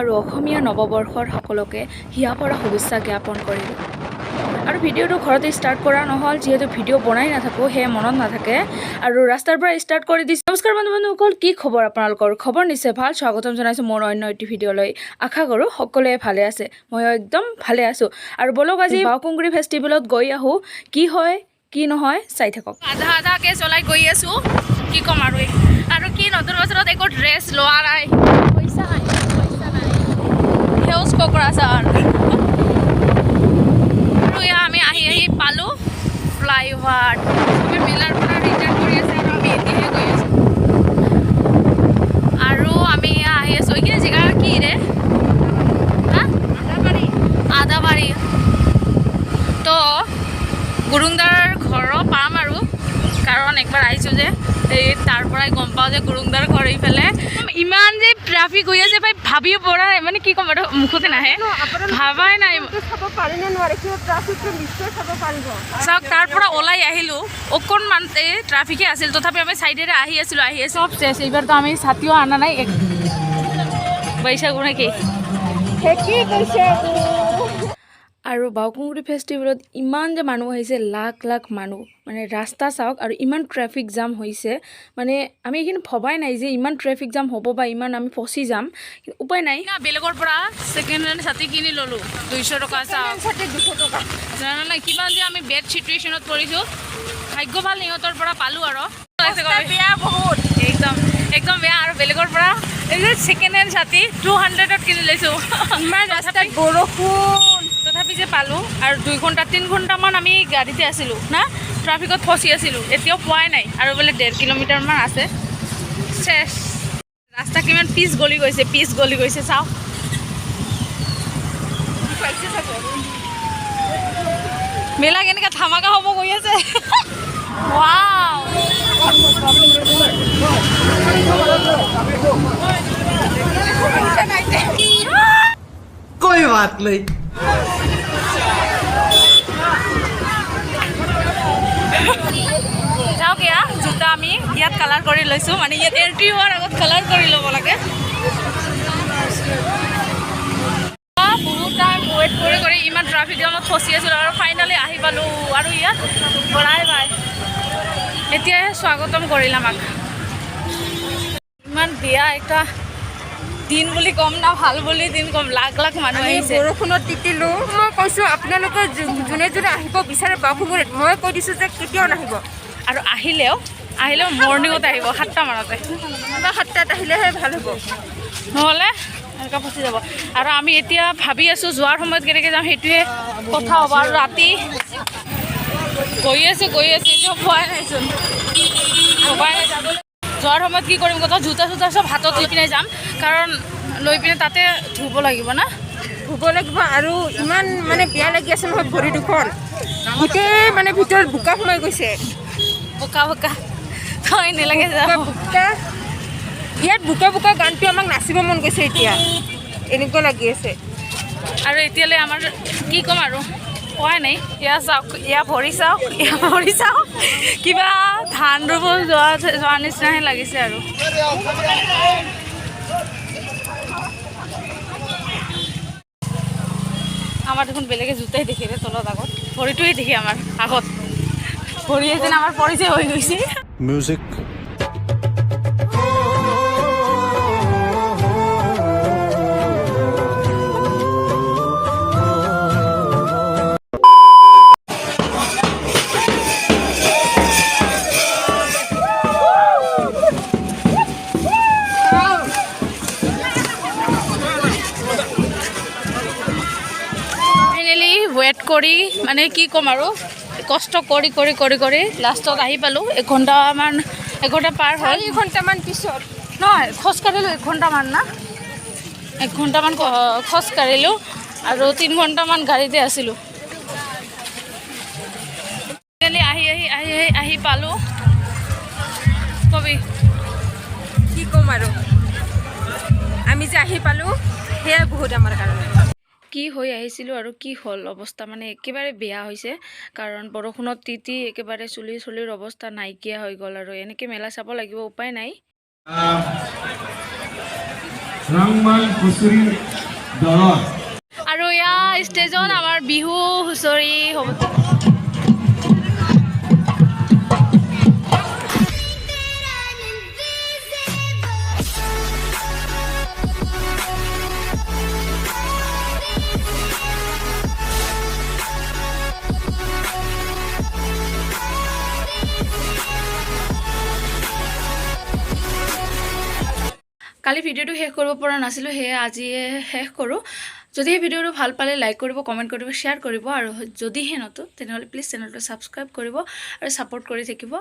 আৰু অসমীয়া নৱবৰ্ষৰ সকলোকে হিয়া পৰা শুভেচ্ছা জ্ঞাপন কৰিলোঁ। আৰু ভিডিঅ'টো ঘৰতে ষ্টাৰ্ট কৰা নহ'ল, যিহেতু ভিডিঅ' বনাই নাথাকোঁ, সেয়ে মনত নাথাকে আৰু ৰাস্তাৰ পৰা ষ্টাৰ্ট কৰি দিছোঁ। নমস্কাৰ বন্ধুসকল, কি খবৰ আপোনালোকৰ? খবৰ নিশ্চয় ভাল। স্বাগতম জনাইছোঁ মোৰ অন্য এটি ভিডিঅ'লৈ। আশা কৰোঁ সকলোৱে ভালে আছে, ময়ো একদম ভালে আছোঁ। আৰু বলক আজি বাওকুংগ্ৰি ফেষ্টিভেলত গৈ আহোঁ, কি হয় কি নহয় চাই থাকক। আধাকে চলাই গৈ আছোঁ, কি ক'ম আৰু কি নতুন বছৰত একো ড্ৰেছ লোৱা নাই, পইচা নাই সেউজ কোকৰাঝাৰ। আৰু এয়া আমি আহি পালোঁ ফ্লাইঅভাৰ। আমি মেলাৰ পৰা ৰিটাৰ্ণ কৰি আছে আৰু আমি এতিয়াহে গৈ আছোঁ। আৰু আমি এয়া আহি আছোঁ, এইখিনি জেগা কি ৰে? আদাবাৰী। তো গুৰুংদাৰ ঘৰৰ পাম আৰু, কাৰণ একবাৰ আহিছোঁ যে এই তাৰ পৰাই গম পাওঁ যে গুৰুংদাৰ ঘৰ এইফালে। ইমান যে ট্ৰাফিক হৈ আছে ভাই, ভাবিব পৰা নাই, মানে কি ক'ম, মুখতে নাহে, ভাবাই নাই। চাওক, তাৰ পৰা ওলাই আহিলোঁ, অকণমান এই ট্ৰাফিকে আছিল, তথাপি আমি চাইডেৰে আহি আছিলোঁ চব চেছ। এইবাৰতো আমি ছাতিও অনা নাই, বৈশাগু নেকি? আৰু বাওকুংগ্ৰি ফেষ্টিভেলত ইমান যে মানুহ আহিছে, লাখ লাখ মানুহ, মানে ৰাস্তা চাওক আৰু ইমান ট্ৰেফিক জাম হৈছে, মানে আমি এইখিনি ভবাই নাই যে ইমান ট্ৰেফিক জাম হ'ব বা ইমান আমি ফচি যাম, কিন্তু উপায় নাই। বেলেগৰ পৰা ছেকেণ্ড হেণ্ড ছাতি কিনি ল'লোঁ, 200 টকা। চাওক 200 টকা, জানা নাই কিমান যে আমি বেড চিটুৱেশ্যনত পৰিছোঁ। ভাগ্য ভাল সিহঁতৰ পৰা পালোঁ আৰু বেয়া বহুত, একদম বেয়া। আৰু বেলেগৰ পৰা এই যে ছেকেণ্ড হেণ্ড ছাতি 200ত কিনি লৈছোঁ। ইমান ৰাস্তাত বৰষুণ, তথাপি যে পালোঁ। আৰু 2 ঘণ্টা 3 ঘণ্টামান আমি গাড়ীতে আছিলোঁ না, ট্ৰাফিকত ফচি আছিলোঁ, এতিয়াও পোৱাই নাই। আৰু বোলে 1.5 কিলোমিটাৰমান আছে, চেছ। ৰাস্তা কিমান পিচ গলি গৈছে চাওক। মেলা কেনেকৈ ধামাকা হ'ব গৈ আছে। ৱাও, कोई बात नहीं। চাওক, এয়া জোতা আমি ইয়াত কালাৰ কৰি লৈছোঁ, মানে ইয়াত এণ্ট্ৰি হোৱাৰ আগত কালাৰ কৰি ল'ব লাগে। বহুত টাইম ৱেইট কৰি ইমান ট্ৰাফিক জামত ফচি আছিলোঁ আৰু ফাইনেলি আহি পালোঁ। আৰু ইয়াত বৰাই ভাই এতিয়াহে স্বাগতম কৰিল আমাক। ইমান বেয়া এটা দিন বুলি ক'ম না ভাল বুলি দিন ক'ম, লাখ লাখ মানুহ আহিছে। বৰষুণত তিতিলোঁ। মই কৈছোঁ আপোনালোকে যোনে যোনে আহিব বিচাৰে বাওকুংগ্ৰিত, মই কৈ দিছোঁ যে কেতিয়াও নাহিব। আৰু আহিলেও মৰ্ণিঙত আহিব, 7টা মানতে বা 7টাত আহিলেহে ভাল হ'ব, নহ'লে এনেকুৱা ফচি যাব। আৰু আমি এতিয়া ভাবি আছোঁ যোৱাৰ সময়ত কেনেকৈ যাম, সেইটোৱে কথা হ'ব। আৰু ৰাতি গৈ আছোঁ এতিয়া পোৱাই নাইচোন, ভবাই নাই যাবলৈ। যোৱাৰ সময়ত কি কৰিম কথা, জোতা চব হাতত লৈ পিনে যাম, কাৰণ লৈ পিনে তাতে ধুব লাগিব না, আৰু ইমান মানে বেয়া লাগি আছে নহয়, ভৰি দুখন গোটেই মানে ভিতৰত বোকা সোমাই গৈছে। বোকা থৈ নেলাগে যাব। ইয়াত বোকা গানটো আমাক নাচিব মন গৈছে এতিয়া, এনেকুৱা লাগি আছে। আৰু এতিয়ালৈ আমাৰ কি ক'ম আৰু কোৱাই নাই। এয়া চাওক, এয়া ভৰি চাওক, কিবা ধান ৰুব যোৱা নিচিনাহে লাগিছে। আৰু আমাৰ দেখোন বেলেগে জোতাই দেখি তলত আগত, ভৰিটোৱে দেখি আমাৰ আগত, ভৰি যেন আমাৰ পৰিচয় হৈ গৈছে। মিউজিক ৱেইট কৰি, মানে কি ক'ম আৰু কষ্ট কৰি লাষ্টত আহি পালোঁ। 1 ঘণ্টা পাৰ হ'ল। 4 ঘণ্টামান পিছত নহয়, খোজকাঢ়িলোঁ 1 ঘণ্টামান না, 1 ঘণ্টামান খোজকাঢ়িলোঁ আৰু 3 ঘণ্টামান গাড়ীতে আছিলোঁ। আহি পালোঁ। কবি কি ক'ম আৰু, আমি যে আহি পালোঁ সেয়াই বহুত আমাৰ কাৰণে। কি হৈ আহিছিলোঁ আৰু কি হ'ল অৱস্থা, মানে একেবাৰে বেয়া হৈছে, কাৰণ বৰষুণত তিতি একেবাৰে চুলিৰ অৱস্থা নাইকিয়া হৈ গ'ল। আৰু এনেকৈ মেলা চাব লাগিব, উপায় নাই। ৰংমান হুঁচৰি দলৰ আৰু ইয়াৰ ষ্টেজত আমাৰ বিহু হুঁচৰি হ'ব। কালি ভিডিঅ'টো শেষ কৰিব পৰা নাছিলোঁ, সেয়ে আজি শেষ কৰোঁ। যদি এই ভিডিঅ'টো ভাল পালে লাইক কৰিব, কমেণ্ট কৰিব, শ্বেয়াৰ কৰিব আৰু যদিহে নতুন তেনেহ'লে প্লিজ চেনেলটো ছাবস্ক্ৰাইব কৰিব আৰু ছাপোৰ্ট কৰি থাকিব।